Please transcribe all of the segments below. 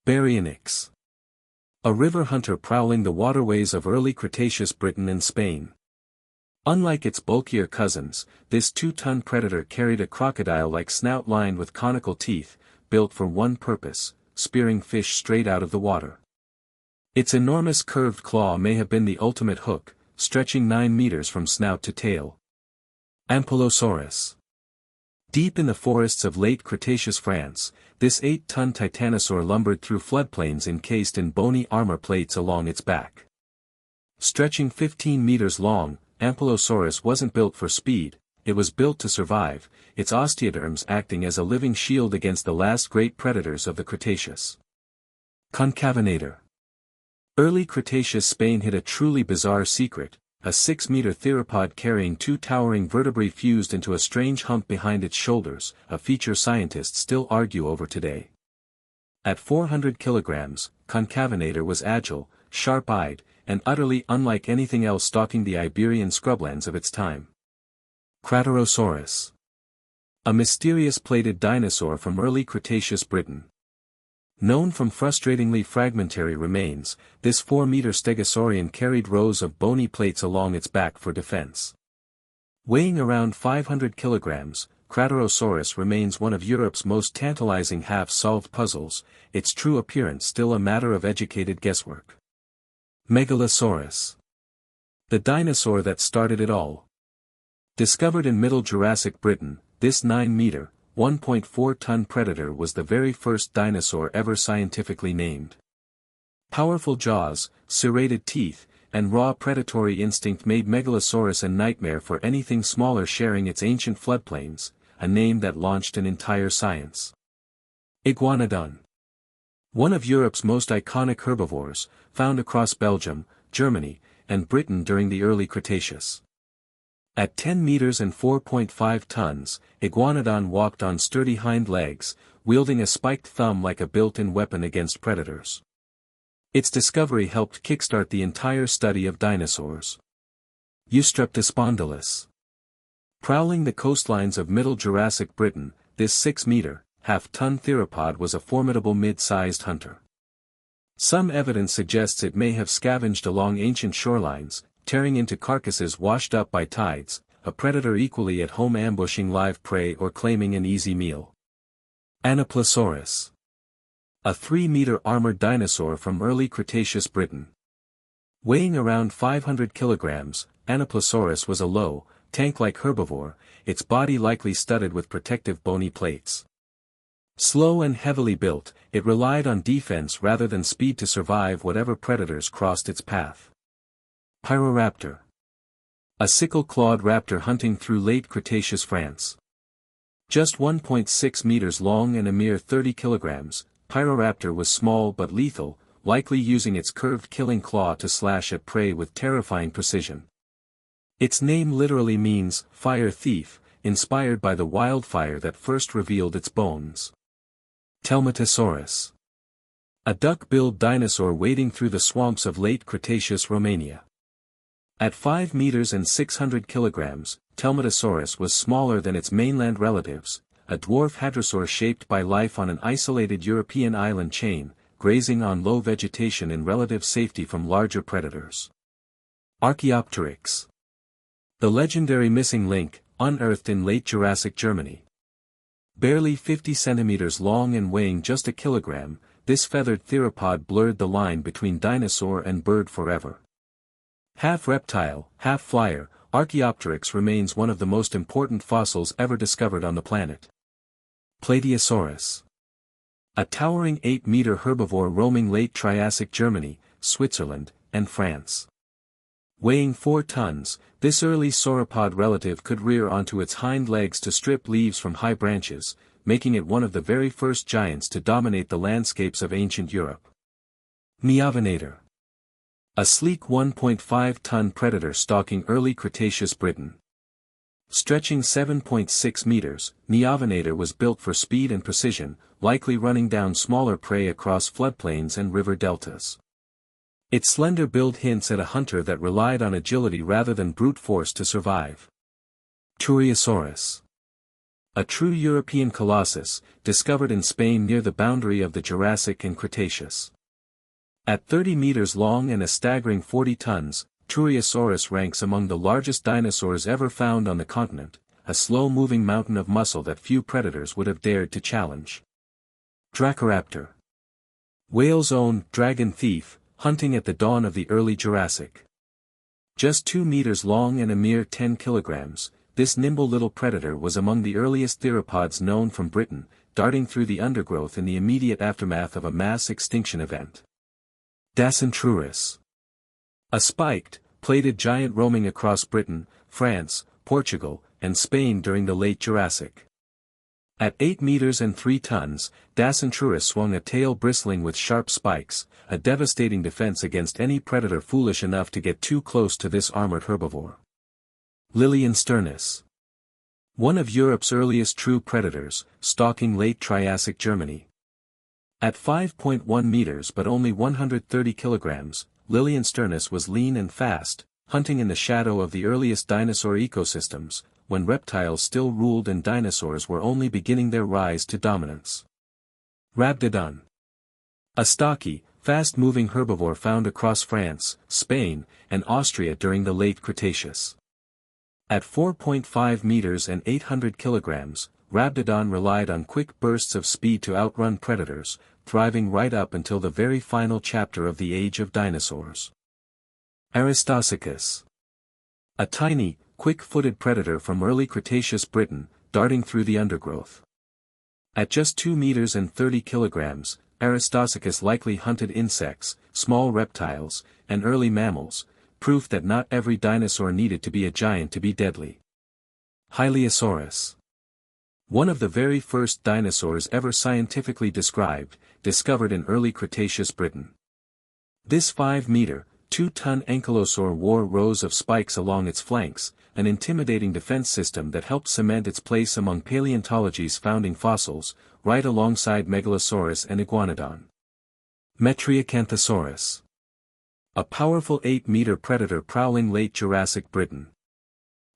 Baryonyx. A river hunter prowling the waterways of early Cretaceous Britain and Spain. Unlike its bulkier cousins, this 2-ton predator carried a crocodile-like snout lined with conical teeth, built for one purpose: spearing fish straight out of the water. Its enormous curved claw may have been the ultimate hook, stretching 9 meters from snout to tail. Ankylosaurus. Deep in the forests of late Cretaceous France, this 8-ton titanosaur lumbered through floodplains encased in bony armor plates along its back. Stretching 15 meters long, Ankylosaurus wasn't built for speed, it was built to survive, its osteoderms acting as a living shield against the last great predators of the Cretaceous. Concavenator. Early Cretaceous Spain hid a truly bizarre secret: a 6-meter theropod carrying 2 towering vertebrae fused into a strange hump behind its shoulders, a feature scientists still argue over today. At 400 kilograms, Concavenator was agile, sharp-eyed, and utterly unlike anything else stalking the Iberian scrublands of its time. Cretaceous. A mysterious plated dinosaur from early Cretaceous Britain. Known from frustratingly fragmentary remains, this 4-meter stegosaurian carried rows of bony plates along its back for defense. Weighing around 500 kilograms, Cretaceous remains one of Europe's most tantalizing half-solved puzzles, its true appearance still a matter of educated guesswork. Megalosaurus. The dinosaur that started it all. Discovered in Middle Jurassic Britain, this 9-meter, 1.4-ton predator was the very first dinosaur ever scientifically named. Powerful jaws, serrated teeth, and raw predatory instinct made Megalosaurus a nightmare for anything smaller sharing its ancient floodplains, a name that launched an entire science. Iguanodon. One of Europe's most iconic herbivores, found across Belgium, Germany, and Britain during the early Cretaceous. At 10 meters and 4.5 tons, Iguanodon walked on sturdy hind legs, wielding a spiked thumb like a built-in weapon against predators. Its discovery helped kickstart the entire study of dinosaurs. Eustreptospondylus. Prowling the coastlines of Middle Jurassic Britain, this 6-meter, half-ton theropod was a formidable mid-sized hunter. Some evidence suggests it may have scavenged along ancient shorelines, tearing into carcasses washed up by tides, a predator equally at home ambushing live prey or claiming an easy meal. Ankylosaurus. A 3-meter armored dinosaur from early Cretaceous Britain. Weighing around 500 kilograms, Ankylosaurus was a low, tank-like herbivore, its body likely studded with protective bony plates. Slow and heavily built, it relied on defense rather than speed to survive whatever predators crossed its path. Pyroraptor. A sickle-clawed raptor hunting through late Cretaceous France. Just 1.6 meters long and a mere 30 kilograms, Pyroraptor was small but lethal, likely using its curved killing claw to slash at prey with terrifying precision. Its name literally means fire thief, inspired by the wildfire that first revealed its bones. Telmatosaurus. A duck-billed dinosaur wading through the swamps of late Cretaceous Romania. At 5 meters and 600 kilograms, Telmatosaurus was smaller than its mainland relatives, a dwarf hadrosaur shaped by life on an isolated European island chain, grazing on low vegetation in relative safety from larger predators. Archaeopteryx. The legendary missing link, unearthed in late Jurassic Germany. Barely 50 centimeters long and weighing just a kilogram, this feathered theropod blurred the line between dinosaur and bird forever. Half reptile, half flyer, Archaeopteryx remains one of the most important fossils ever discovered on the planet. Plateosaurus. A towering 8-meter herbivore roaming late Triassic Germany, Switzerland, and France. Weighing 4 tons, this early sauropod relative could rear onto its hind legs to strip leaves from high branches, making it one of the very first giants to dominate the landscapes of ancient Europe. Neovenator. A sleek 1.5-ton predator stalking early Cretaceous Britain. Stretching 7.6 meters, Neovenator was built for speed and precision, likely running down smaller prey across floodplains and river deltas. Its slender build hints at a hunter that relied on agility rather than brute force to survive. Triasaurus. A true European colossus, discovered in Spain near the boundary of the Jurassic and Cretaceous. At 30 meters long and a staggering 40 tons, Triasaurus ranks among the largest dinosaurs ever found on the continent, a slow-moving mountain of muscle that few predators would have dared to challenge. Dracoraptor. Wales' own dragon thief, hunting at the dawn of the early Jurassic. Just 2 meters long and a mere 10 kilograms, this nimble little predator was among the earliest theropods known from Britain, darting through the undergrowth in the immediate aftermath of a mass extinction event. Dinosaurus. A spiked, plated giant roaming across Britain, France, Portugal, and Spain during the late Jurassic. At 8 meters and 3 tons, Dinosaurus swung a tail bristling with sharp spikes, a devastating defense against any predator foolish enough to get too close to this armored herbivore. Liliensternus. One of Europe's earliest true predators, stalking late Triassic Germany. At 5.1 meters but only 130 kilograms, Liliensternus was lean and fast, hunting in the shadow of the earliest dinosaur ecosystems, when reptiles still ruled and dinosaurs were only beginning their rise to dominance. Rhabdodon. A stocky, fast-moving herbivore found across France, Spain, and Austria during the late Cretaceous. At 4.5 meters and 800 kilograms, Rhabdodon relied on quick bursts of speed to outrun predators, thriving right up until the very final chapter of the Age of Dinosaurs. Aristosuchus. A tiny, quick-footed predator from early Cretaceous Britain, darting through the undergrowth. At just 2 meters and 30 kilograms, Aristosuchus likely hunted insects, small reptiles, and early mammals, proof that not every dinosaur needed to be a giant to be deadly. Hylaeosaurus. One of the very first dinosaurs ever scientifically described, discovered in early Cretaceous Britain. This 5-meter, 2-ton ankylosaur wore rows of spikes along its flanks, an intimidating defense system that helped cement its place among paleontology's founding fossils, right alongside Megalosaurus and Iguanodon. Metriacanthosaurus. A powerful 8-meter predator prowling late Jurassic Britain.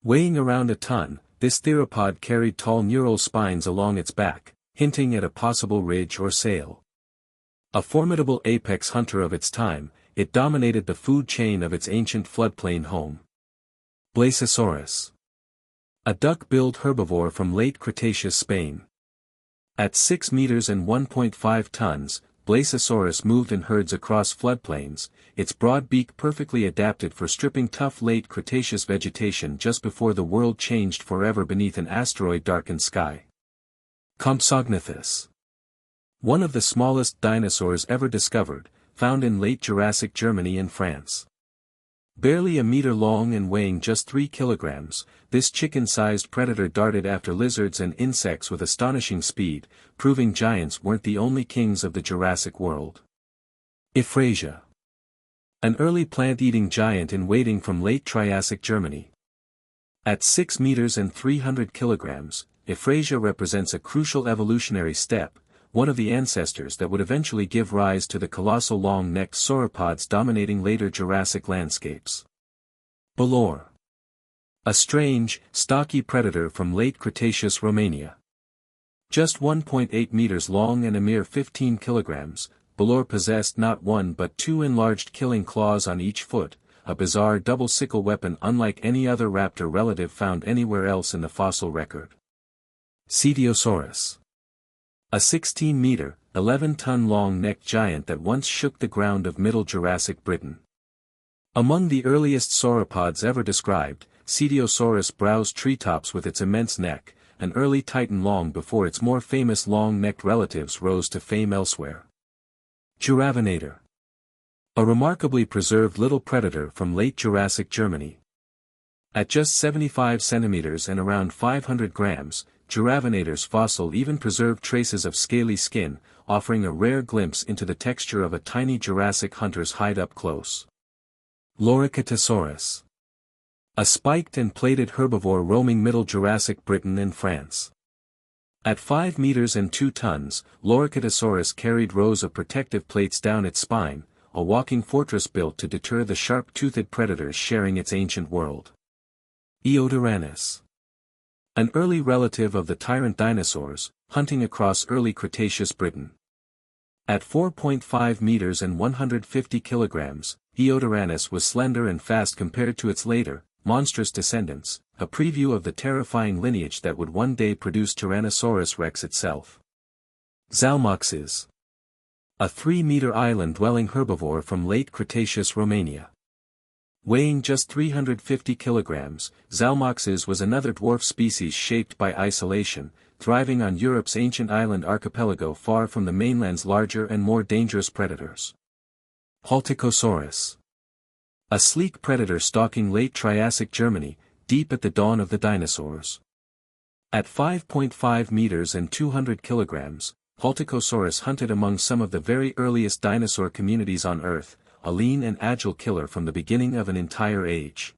Weighing around a ton, this theropod carried tall neural spines along its back, hinting at a possible ridge or sail. A formidable apex hunter of its time, it dominated the food chain of its ancient floodplain home. Blasosaurus. A duck-billed herbivore from late Cretaceous Spain. At 6 meters and 1.5 tons, Blasosaurus moved in herds across floodplains, its broad beak perfectly adapted for stripping tough late Cretaceous vegetation just before the world changed forever beneath an asteroid-darkened sky. Compsognathus. One of the smallest dinosaurs ever discovered, found in late Jurassic Germany and France. Barely a meter long and weighing just 3 kilograms, this chicken-sized predator darted after lizards and insects with astonishing speed, proving giants weren't the only kings of the Jurassic world. Euphrasia. An early plant-eating giant in waiting from late Triassic Germany. At 6 meters and 300 kilograms, Euphrasia represents a crucial evolutionary step, one of the ancestors that would eventually give rise to the colossal long-necked sauropods dominating later Jurassic landscapes. Balor. A strange, stocky predator from late Cretaceous Romania. Just 1.8 meters long and a mere 15 kilograms, Balor possessed not one but 2 enlarged killing claws on each foot, a bizarre double sickle weapon unlike any other raptor relative found anywhere else in the fossil record. Cetiosaurus. A 16-meter, 11-ton long-necked giant that once shook the ground of Middle Jurassic Britain. Among the earliest sauropods ever described, Cetiosaurus browsed treetops with its immense neck, an early titan long before its more famous long-necked relatives rose to fame elsewhere. Neovenator. A remarkably preserved little predator from late Jurassic Germany. At just 75 centimeters and around 500 grams, Neovenator's fossil even preserved traces of scaly skin, offering a rare glimpse into the texture of a tiny Jurassic hunter's hide up close. Loricatosaurus. A spiked and plated herbivore roaming Middle Jurassic Britain and France. At 5 meters and 2 tons, Loricatosaurus carried rows of protective plates down its spine, a walking fortress built to deter the sharp-toothed predators sharing its ancient world. Eodorannus. An early relative of the tyrant dinosaurs, hunting across early Cretaceous Britain. At 4.5 meters and 150 kilograms, Eodorannus was slender and fast compared to its later, monstrous descendants, a preview of the terrifying lineage that would one day produce Tyrannosaurus rex itself. Zalmoxes. A 3-meter island-dwelling herbivore from late Cretaceous Romania. Weighing just 350 kilograms, Zalmoxes was another dwarf species shaped by isolation, thriving on Europe's ancient island archipelago far from the mainland's larger and more dangerous predators. Haltikosaurus. A sleek predator stalking late Triassic Germany, deep at the dawn of the dinosaurs. At 5.5 meters and 200 kilograms, Haltikosaurus hunted among some of the very earliest dinosaur communities on Earth, a lean and agile killer from the beginning of an entire age.